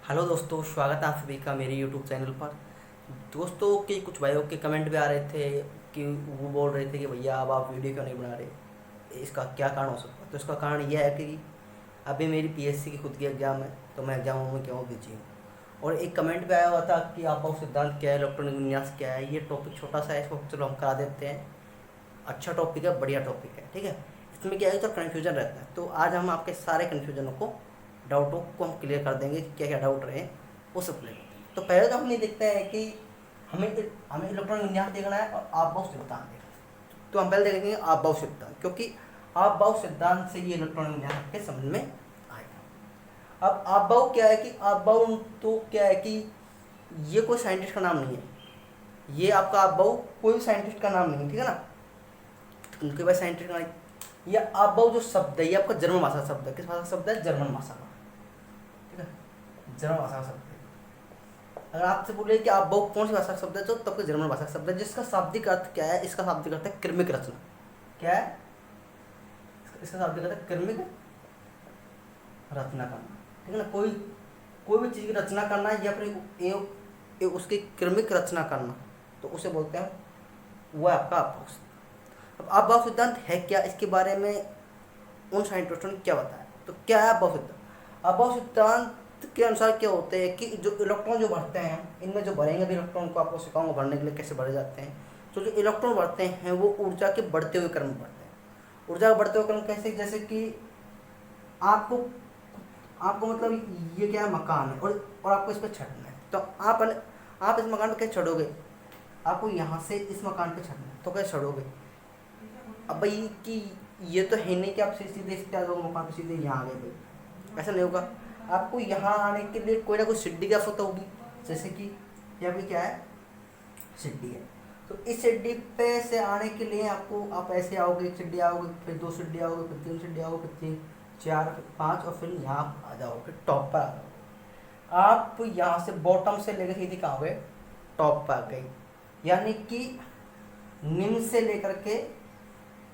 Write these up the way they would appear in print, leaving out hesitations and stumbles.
Hello दोस्तों, स्वागत है आप सभी का मेरे यूट्यूब चैनल पर। दोस्तों के कुछ भाइयों के कमेंट भी आ रहे थे कि वो बोल रहे थे कि भैया अब आप वीडियो क्यों नहीं बना रहे, इसका क्या कारण हो सकता है। तो इसका कारण यह है कि अभी मेरी पीएससी की खुद की एग्ज़ाम है, तो मैं एग्जामों में क्यों बिजी हूँ। और एक कमेंट भी आया हुआ था कि आपका सिद्धांत क्या है, इलेक्ट्रॉनिक विन्यास क्या है। ये टॉपिक छोटा सा है, इसको चलो हम करा देते हैं। अच्छा टॉपिक है, बढ़िया टॉपिक है, ठीक है। इसमें क्या है तो कन्फ्यूजन रहता है, तो आज हम आपके सारे कन्फ्यूजनों को, डाउटों को हम क्लियर कर देंगे कि क्या क्या डाउट रहे वो सब क्लियर करते हैं। तो पहले तो हम ये देखते हैं कि हमें हमें इलेक्ट्रॉनिक विन्यास देखना है और आपभाव सिद्धांत देखना है। तो हम पहले देखेंगे आपभाव सिद्धांत, क्योंकि आपभाव सिद्धांत से ये इलेक्ट्रॉनिक विन्यास आपके समझ में आएगा। अब आपभाव क्या है कि आपभाव तो क्या है कि ये कोई साइंटिस्ट का नाम नहीं है। ये आपका आपभाव कोई साइंटिस्ट का नाम नहीं है, ठीक है ना। उनके पास साइंटिस्ट का नहीं। ये आपभाव जो शब्द है ये आपका जर्मन भाषा शब्द है। किस भाषा का शब्द है? जर्मन भाषा का, ठीक है, जर्मन भाषा का शब्द है। अगर आपसे बोले कि आपभाव कौन सी भाषा का शब्द है, तो तब जर्मन भाषा का शब्द है, जिसका शाब्दिक अर्थ क्या है? इसका शाब्दिक अर्थ है क्रमिक रचना। क्या है इसका शाब्दिक अर्थ? है क्रमिक रचना करना, ठीक है ना। कोई कोई भी चीज़ की रचना करना या फिर उसकी क्रमिक रचना करना, तो उसे बोलते हैं, वो है आपका आपभाव। अब आपभाव सिद्धांत है क्या, इसके बारे में उन साइंटिस्टों ने क्या बताया। तो क्या है आपभाव सिद्धांत? आपभाव सिद्धांत के अनुसार क्या होते हैं कि जो इलेक्ट्रॉन जो भरते हैं, इनमें जो भरेंगे भी इलेक्ट्रॉन को आपको सिखाऊंगा भरने के लिए कैसे भरे जाते हैं। तो जो इलेक्ट्रॉन भरते हैं वो ऊर्जा के बढ़ते हुए क्रम में भरते हैं। ऊर्जा का बढ़ते हुए क्रम कैसे? जैसे कि आपको आपको मतलब ये क्या है, मकान है और आपको इस पर चढ़ना है। तो आप इस मकान पर कैसे चढ़ोगे? आपको यहाँ से इस मकान पर चढ़ना है, तो कैसे चढ़ोगे? अब भाई कि ये तो है नहीं कि आप सीधे सीधे आ जाओगे मकान पे, सीधे यहाँ आ गए भाई, ऐसा नहीं होगा। आपको यहाँ आने के लिए कोई ना कोई सीढ़ी की आवश्यकता होगी। जैसे कि यहाँ पे क्या है, सीढ़ी है। तो इस सीढ़ी पे से आने के लिए आपको, आप ऐसे आओगे, एक सीढ़ी आओगे, फिर दो सीढ़ी आओगे, फिर तीन सीढ़ी आओगे, फिर तीन, चार, फिर पाँच, और फिर यहाँ आ जाओगे, टॉप पर आ जाओगे। आप यहाँ से बॉटम से लेकर सीधे कहाँ गए? टॉप पर आ गए। यानी कि निम्न से लेकर के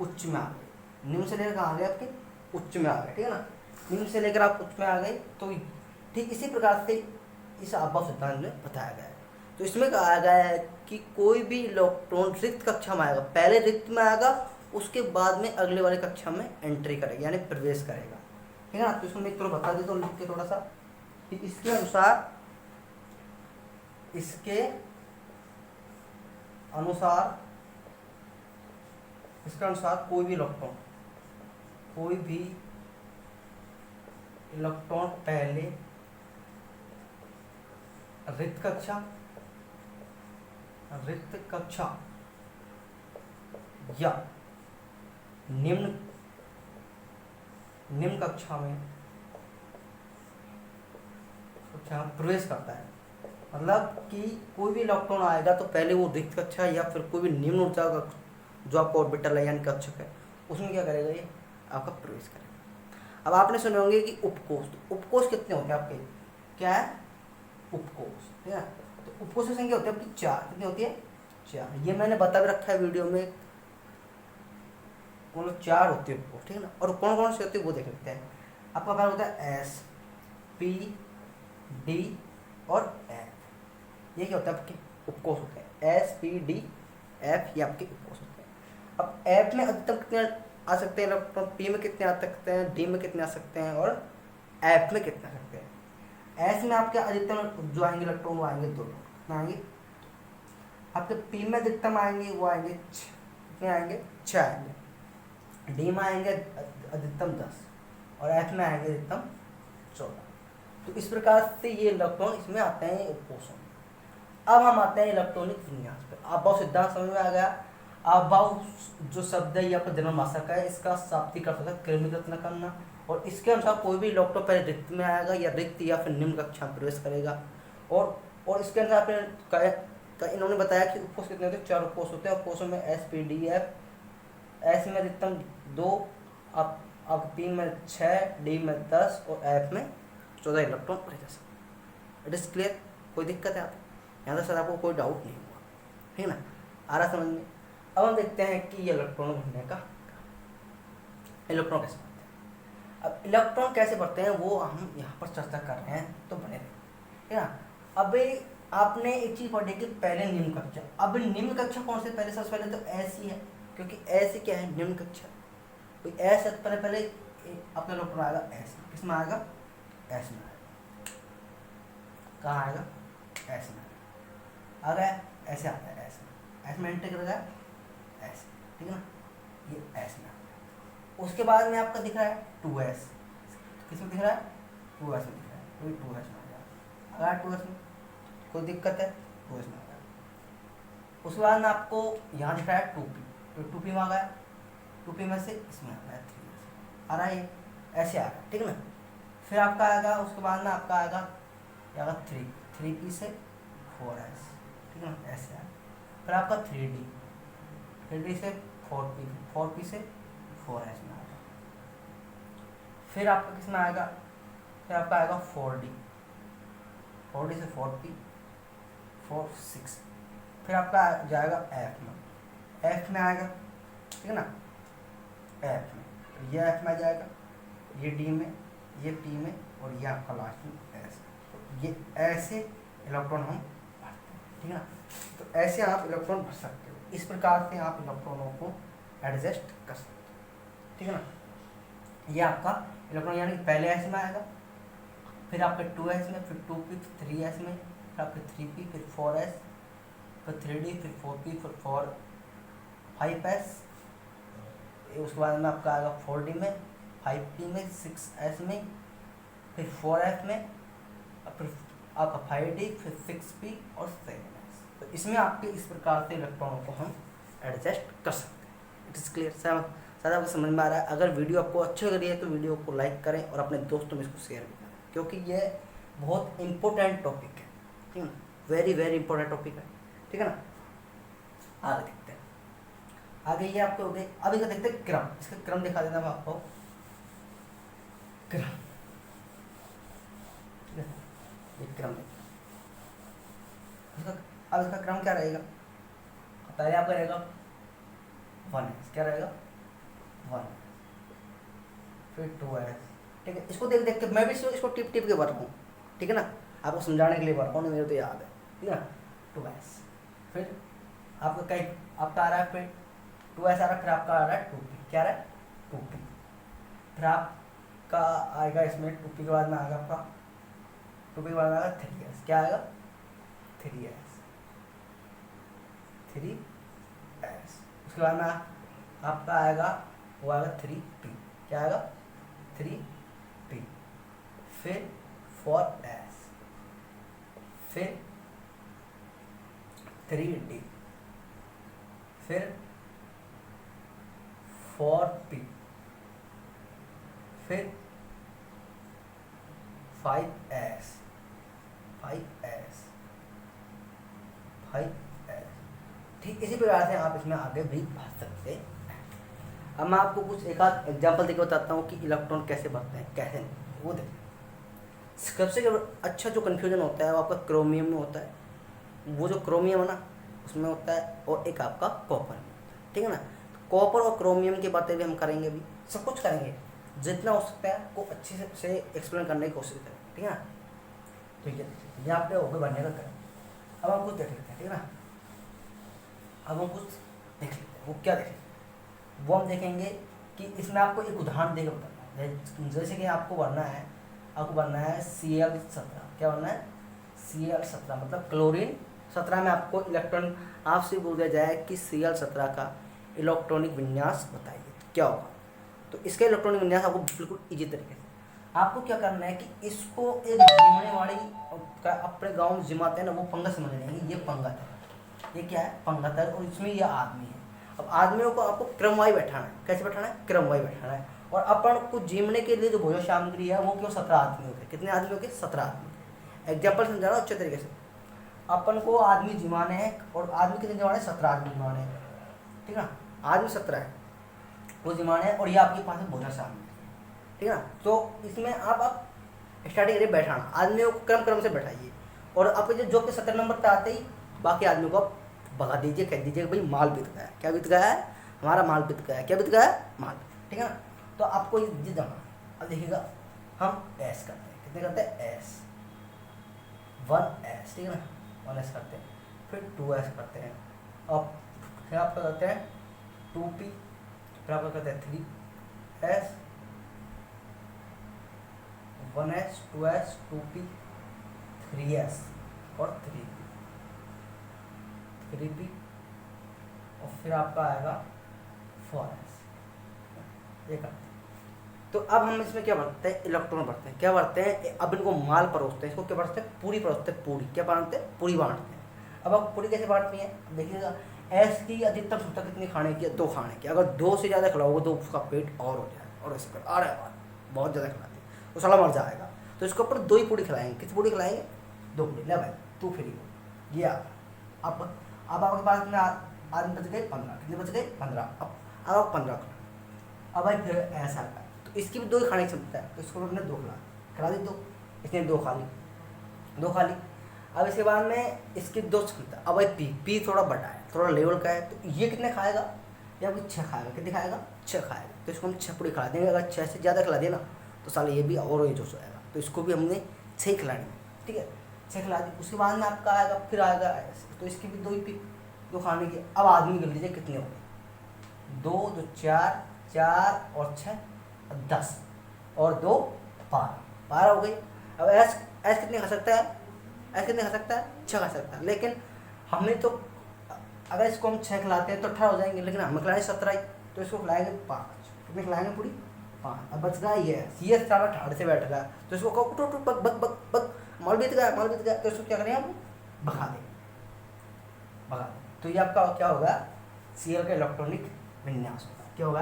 उच्च में आ गए। निम्न से लेकर कहाँ आ गए? आपके उच्च में आ गए, ठीक है ना। निम्न से लेकर आप उच्च में आ गए। तो ठीक इसी प्रकार से इस आपभाव सिद्धांत में बताया गया है। तो इसमें कहा गया है कि कोई भी इलेक्ट्रॉन रिक्त कक्षा में आएगा, पहले रिक्त में आएगा, उसके बाद में अगले वाली कक्षा में एंट्री करेगा, यानी प्रवेश करेगा, ठीक है ना। तो इसको मैं थोड़ा बता देता हूँ लिख के थोड़ा सा कि इसके अनुसार कोई भी इलेक्ट्रॉन पहले रिक्त कक्षा या निम्न कक्षा में प्रवेश करता है। मतलब कि कोई भी इलेक्ट्रॉन आएगा तो पहले वो रिक्त कक्षा या फिर कोई भी निम्न ऊर्जा का जो आपका ऑर्बिटल है यानी कक्षक है, उसमें क्या करेगा? ये आपका प्रवेश करेगा। अब आपने सुने होंगे कि उपकोष। तो उपकोष कितने होते हैं आपके? क्या है? उपकोष, ठीक है। तो उपकोष की संख्या होती है आपकी 4। कितनी होती है? 4। ये मैंने बता भी रखा है वीडियो में, मतलब 4 होती है उपकोष, ठीक है ना। और कौन कौन से होते हैं वो देख लेते हैं। आपका पहला होता है एस, पी, डी और एफ। ये क्या होता है? आपके उपकोष होते हैं। एस, पी, डी, एफ, ये आपके उपकोष होते हैं। अब एफ में अधिकतम कितने आ सकते हैं इलेक्ट्रॉन? पी में कितने आ सकते हैं, डी में कितने आ सकते हैं और एफ में कितने आ सकते हैं? एस में आपके अधिकतम जो आएंगे इलेक्ट्रॉन वो आएंगे 2 कितने आएंगे? आपके पी में अधिकतम आएंगे वो आएंगे कितने आएंगे? 6 आएंगे। डी में आएंगे अधिकतम 10 और एफ में आएंगे अधिकतम 14। तो इस प्रकार से ये इलेक्ट्रॉन इसमें आते हैं उपकोष में। अब हम आते हैं इलेक्ट्रॉनिक विन्यास पे। आपभाव सिद्धांत समझ में आ गया। आपभाव जो शब्द है ये आपका जर्मन भाषा का है। इसका शाब्दिक अर्थ होता है क्रमिक रचना करना। और इसके अनुसार कोई भी इलेक्ट्रॉन पहले रिक्त में आएगा या रिक्त या फिर निम्न कक्षा में प्रवेश करेगा। और इसके अनुसार फिर इन्होंने बताया कि उपकोष कितने होते हैं? 4 उपकोष होते हैं। उपकोषों में S, P, D, F. S में अधिकतम 2, आप पी में 6, डी में 10 और एफ में 14 इलेक्ट्रॉन भरे जा सकते। It is clear? कोई दिक्कत है आप यहाँ तक? सर आपको कोई डाउट नहीं हुआ, ठीक है ना? आ रहा समझ में? अब हम देखते हैं कि ये इलेक्ट्रॉन भरने का इलेक्ट्रॉन कैसे भरते हैं। अब इलेक्ट्रॉन कैसे भरते हैं वो हम यहाँ पर चर्चा कर रहे हैं, तो बने रहे। ठीक है ना। अभी आपने एक चीज़ पढ़ी कि पहले निम्न कक्षा, अब निम्न कक्षा कौन से पहले, सबसे पहले तो ऐसी है, क्योंकि ऐसी क्या है, निम्न कक्षा। कोई ऐसा पहले पहले अपने इलेक्ट्रॉन आएगा ऐस में, किस में आएगा, ऐस में आएगा। कहाँ आएगा, ऐस में आएगा। आ गया, ऐसे आता है ऐस में, ऐस में एंटर कर गया ऐसे, ठीक है ना, ये ऐस में आ गया। उसके बाद में आपका दिख रहा है 2s, किस में दिख रहा है, 2s में दिख रहा है, तो ये 2s में आ गया। अगर 2s में कोई दिक्कत है 2s में आ गया। उसके बाद में आपको यहाँ दिख रहा है 2p, तो 2p में आ गया, 2p में से इसमें आ गया 3s, आ रहा है ये ऐसे आ रहा है, ठीक है ना। फिर आपका आएगा, उसके बाद में आपका आएगा 3p से 4s, ठीक है ना, ऐसे आएगा। फिर आपका 3d से 4p से 4s में आएगा। फिर आपका किस में आएगा, फिर आपका आएगा 4d से 4p 4 6। फिर आपका जाएगा f में आएगा, ठीक है ना, f में, तो ये f में आ जाएगा, ये d में, ये p में, और ये आपका लास्ट में s। तो ये ऐसे इलेक्ट्रॉन हम भरते हैं, ठीक है ना। तो ऐसे आप इलेक्ट्रॉन भर सकते हो, इस प्रकार से आप इलेक्ट्रॉनों को एडजस्ट कर सकते हो, ठीक है ना। ये आपका इलेक्ट्रॉन यानी पहले s में आएगा, फिर आपके 2s में, फिर 2p, फिर 3s में, फिर आपके 3p, फिर 4s, फिर 3d, फिर 4p, फिर 5s। उसके बाद में आपका आएगा 4d में, 5p में, 6s में, फिर 4f में, फिर आपका 5d, फिर 6p और 7s। तो इसमें आपके इस प्रकार से इलेक्ट्रॉनों को हम एडजस्ट कर सकते हैं। इट इज़ क्लियर, शायद आपको समझ में आ रहा है। अगर वीडियो आपको अच्छी लग रही है तो वीडियो को लाइक करें और अपने दोस्तों में इसको शेयर भी करें, क्योंकि ये बहुत इंपॉर्टेंट टॉपिक है, ठीक है ना, वेरी वेरी इंपॉर्टेंट टॉपिक है, ठीक है ना। आगे देखते हैं, आगे ये आपको हो गए। अभी का देखते हैं क्रम, इसका क्रम दिखा देता मैं आपको, क्रम, ठीक है, ये क्रम इसका। अब इसका क्रम क्या रहेगा, पहले आपका रहेगा 1s, क्या रहेगा 1, फिर 2s, ठीक है। इसको देख देख के मैं भी इसको टिप टिप के पढ़ रहा हूँ, ठीक है ना, आपको समझाने के लिए पढ़ रहा हूँ, मेरे तो याद है, ठीक है ना। 2s, फिर आपका कहीं आपका आ रहा है, फिर 2s आ रहा है, फिर आपका आ रहा है 2p, क्या आ रहा है 2p, फिर आपका आएगा इसमें 2p के बाद में आएगा आपका 2p के बाद में आएगा 3s, क्या आएगा 3s, उसके बाद में आपका आएगा वो आएगा 3p, क्या आएगा 3p, फिर 4s, फिर 3d, फिर 4p, फिर 5s, ठीक इसी प्रकार से आप इसमें आगे भी बढ़ सकते हैं। अब मैं आपको कुछ एक आध एग्जाम्पल देकर बताता हूँ कि इलेक्ट्रॉन कैसे बढ़ते हैं, कैसे नहीं, वो देखिए। सबसे अच्छा जो कन्फ्यूजन होता है वो आपका क्रोमियम में होता है, वो जो क्रोमियम है ना उसमें होता है, और एक आपका कॉपर में, ठीक है ना। तो कॉपर और क्रोमियम की बातें भी हम करेंगे, भी सब कुछ करेंगे, जितना हो सकता है आपको अच्छे से एक्सप्लेन करने की कोशिश करें, ठीक है ना। ठीक है, यहाँ पे होकर बनने का करें। अब हम कुछ देख लेते हैं, ठीक है ना, अब हम कुछ देख लेते हैं, वो क्या देखेंगे, वो हम देखेंगे कि इसमें आपको एक उदाहरण देकर बताना है। जैसे कि आपको बनना है Cl17, क्या बनना है Cl17, मतलब क्लोरीन 17 में आपको इलेक्ट्रॉन, आपसे बोला जाए कि Cl17 का इलेक्ट्रॉनिक विन्यास बताइए, क्या होगा। तो इसका इलेक्ट्रॉनिक विन्यास आपको बिल्कुल इजी तरीके से, आपको क्या करना है कि इसको एक जिमने वाली, अपने गाँव में जिमाते हैं ना, वो पंगत समझ लेंगे, ये पंगत है, ये क्या है पंगत है, और इसमें यह आदमी है। अब आदमियों को आपको क्रमवाई बैठाना है, कैसे बैठाना है, क्रमवाई बैठाना है। और अपन को जीमने के लिए जो भोजन सामग्री है वो क्यों 17 आदमियों के, कितने आदमियों के 17 आदमी। एग्जाम्पल समझा रहा हूँ अच्छे तरीके से, अपन को आदमी जिमाने हैं, और आदमी कितने जिमाने, 17 आदमी जिमाने हैं, ठीक है ना, आदमी 17 है वो जिमाने हैं, और ये आपके पास भोजन सामग्री, ठीक है ना। तो इसमें आप स्टार्टिंग करिए बैठाना, आदमियों को क्रम से बैठाइए, और आपके जो 17 नंबर पर आते ही बाकी आदमियों को भगा दीजिए, कह दीजिए भाई माल बीत गया है, क्या बीत गया है, हमारा माल बीत गया है, क्या बीत गया है, माल, ठीक है ना। तो आपको ये जमा, अब देखिएगा हम ऐस करते हैं, कितने करते हैं ऐस, 1s, ठीक है ना, 1s करते हैं, फिर 2s करते हैं, अब फिर आप क्या करते हैं 2p, फिर आप क्या करते हैं 3s, 1s 2s 2p 3s और 3p और फिर आपका आएगा 4s, ये करते हैं। तो अब हम इसमें क्या बढ़ते हैं, इलेक्ट्रॉन बढ़ते हैं, क्या बढ़ते हैं, अब इनको माल परोसते हैं, इसको क्या बढ़ते हैं, पूरी परोसते हैं, पूरी क्या बांटते हैं, पूरी बांटते हैं। अब आप पूरी कैसे बांटनी है, देखिएगा एस की अधिकतम क्षमता कितनी खाने की है, 2 खाने की, अगर 2 से ज़्यादा खिलाओगे तो उसका पेट और हो जाएगा, और ऐसे कर अरे बहुत ज़्यादा खिलाते हैं तो साला मर जाएगा, तो इसके ऊपर 2 ही पूरी खिलाएंगे, कितनी पूरी खिलाएंगे, 2 पूरी, ले भाई तू फ्री हो, ये अब आपके पास में आदमी बच गए 15, कितने बच गए 15, अब आप 15 खिलाओ, अब भाई फिर ऐसा आता है, तो इसकी भी 2 ही खाने की क्षमता है, तो इसको हमने 2 खिला दी, 2, इसने 2 खा ली। अब इसके बाद में इसकी 2 क्षमता, अब भाई पी थोड़ा बड़ा है, थोड़ा लेवल का है, तो ये कितने खाएगा, या कोई 6 खाएगा, कितने खाएगा 6 खाएगा, तो इसको हम 6 पूरी खिला देंगे, अगर 6 से ज़्यादा खिला दिया ना तो साले ये भी और ये जो जाएगा, तो इसको भी हमने 6 खिलानी है, ठीक है 6 खिला दी। उसके बाद में आपका आएगा, फिर आएगा तो इसकी भी 2 ही पी, 2 खाने की। अब आदमी कर लीजिए कितने हो गए, 2 2 4 4 और 6 10 और 2 12 हो गई। अब ऐस कितने खा सकता है, ऐसे कितने खा सकता है, 6 खा सकता है, लेकिन हमने तो अगर इसको हम 6 खिलाते हैं तो 18 हो जाएंगे, लेकिन हमें खिलाए 17 ही, तो इसको खिलाएंगे 5, कितने खिलाएंगे पूरी 5। अब बच गया ये सारा ठाड़ से बैठ गया, तो इसको कहो टू बग बग बग बग, माल बीत गया, तो इसको क्या करें हम, भगा दें। तो ये आपका क्या होगा, Cl का इलेक्ट्रॉनिक विन्यास होगा, क्या होगा,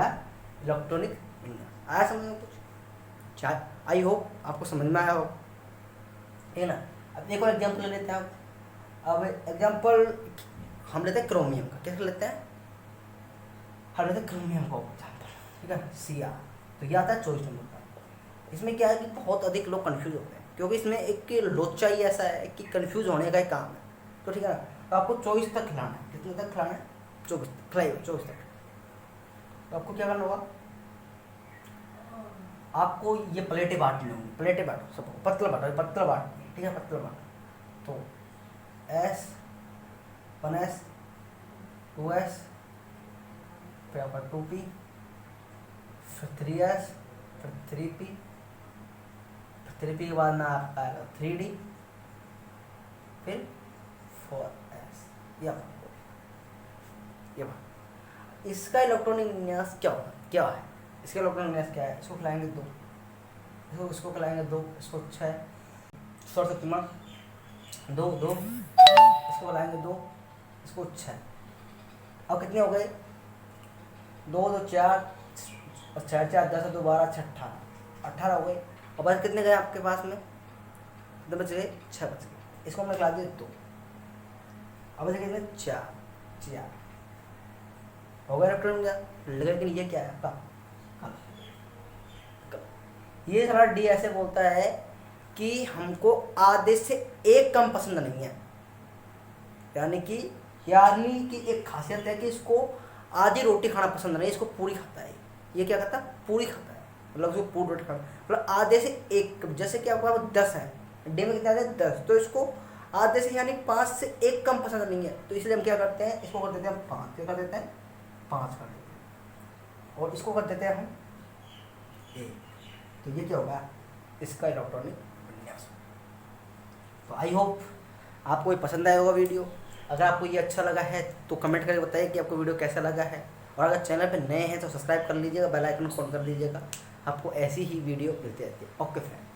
इलेक्ट्रॉनिक विन्यास। आया समझ में कुछ, आई होप आपको समझ में आया हो, ठीक है ना। अब एक और एग्जाम्पल ले लेते हैं। अब एग्जाम्पल हम लेते हैं क्रोमियम का, क्या लेते हैं, हम लेते हैं क्रोमियम का एग्जाम्पल, ठीक है Cr, तो ये आता है 24 नंबर का। इसमें क्या है कि बहुत अधिक लोग कंफ्यूज होते हैं, क्योंकि इसमें एक लोचा ही ऐसा है कि कंफ्यूज होने का ही काम है, तो ठीक है ना। तो आपको 24 तक खिलाना है, कितने तक खिलाना है, 24 तक खिलाइए, 24 तक। तो आपको क्या करना होगा, आपको ये प्लेटें बांटनी होंगी, प्लेटें बांटो सबको, पतला बांटो, ठीक है पतला बांटो। तो S 1s 2s, फिर आपका 2p, फिर 3s, फिर 3p, फिर 3p के बाद में आपका आएगा 3d, फिर 4s। ये इसका इलेक्ट्रॉनिक विन्यास क्या है, इसका इलेक्ट्रॉनिक विन्यास क्या है, इसको खिलाएंगे 2, इसको खिलाएंगे 2, इसको 6, सॉरी सप्तमा 2 2, इसको खिलाएंगे 2, इसको 6। अब कितने हो गए, 2 2 4 और 4 4 10 2 12 6 18 हो गए। और बस कितने गए आपके पास में, कितने बच गए, 6 बच गए, इसको हमने खिला दिए 2, अब बचे कितने 4 हो गया इलेक्ट्रॉनिक। लेकिन ये क्या है आपका, ये सारा डी ऐसे बोलता है कि हमको आधे से एक कम पसंद नहीं है, यानी कि की एक खासियत है कि इसको आधी रोटी खाना पसंद नहीं, इसको पूरी खाता है। ये क्या करता है, पूरी खाता है, मतलब उसको पूरी रोटी खाना, मतलब आधे से एक, जैसे कि आपका 10 है, डे में कितने आते हैं 10, तो इसको आधे से यानी 5 से एक कम पसंद नहीं है, तो इसलिए हम क्या करते हैं, इसको कर देते हैं 5, क्या कर देते हैं 5 कर देते हैं, और इसको कर देते हैं हम 1। तो ये क्या होगा, इसका इलेक्ट्रॉनिक विन्यास। तो आई होप आपको ये पसंद आया होगा वीडियो। अगर आपको ये अच्छा लगा है तो कमेंट करके बताइए कि आपको वीडियो कैसा लगा है, और अगर चैनल पे नए हैं तो सब्सक्राइब कर लीजिएगा, बेल आइकन ऑन कर दीजिएगा, आपको ऐसी ही वीडियो मिलती रहती है। Okay friend.